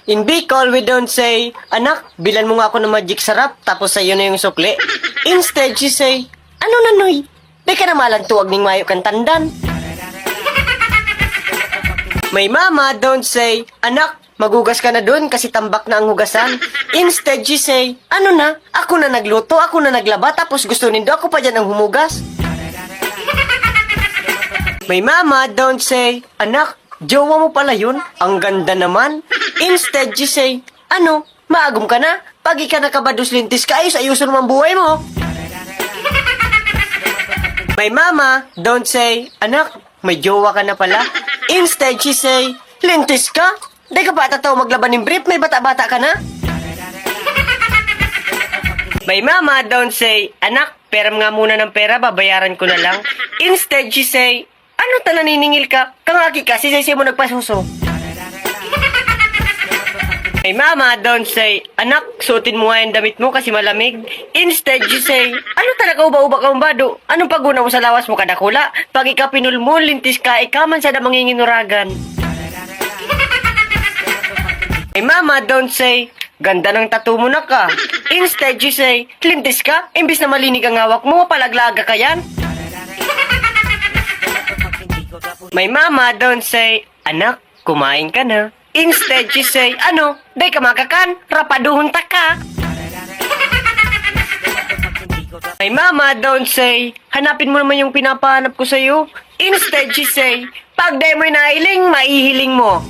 In Bicol, we don't say, anak, bilan mo nga ako ng magic sarap, tapos sa'yo na yung sukli. Instead, she say, ano na, Noy? Di ka na malantuwag ning mayo kang tandan. My mama don't say, anak, magugas ka na dun kasi tambak na ang hugasan. Instead, she say, ano na, ako na nagluto, ako na naglaba, tapos gusto nindo ako pa dyan ang humugas. My mama don't say, anak, jowa mo pala yun, ang ganda naman. Instead, she say, ano, maagom ka na? Pag ika nakabadus lintis ka, ayusin mo ang buhay mo. My mama don't say, anak, may jowa ka na pala. Instead, she say, lintis ka? Di ka pa tataw maglaban ng brief, may bata-bata ka na? My mama don't say, anak, peram nga muna ng pera, babayaran ko na lang. Instead, she say, ano ta naniningil ka? Kangaki ka, sisay mo nagpasuso. My mama don't say, anak, suotin mo nga yung damit mo kasi malamig. Instead, she say, ano talaga uba-uba ka umbado? Anong paguna mo sa lawas mo kadakula? Pag ikapinul mo, lintis ka, ikaman sa damang inginuragan. My mama don't say, ganda ng tattoo mo na ka. Instead, she say, lintis ka, imbis na malinig ang hawak mo, palaglaga ka yan. My mama don't say, anak, kumain ka na. Instead, she say, ano, day ka makakan, rapaduhon ta ka. My mama don't say, hanapin mo naman yung pinapahanap ko sa'yo. Instead, she say, pag day mo'y nailing, maihiling mo.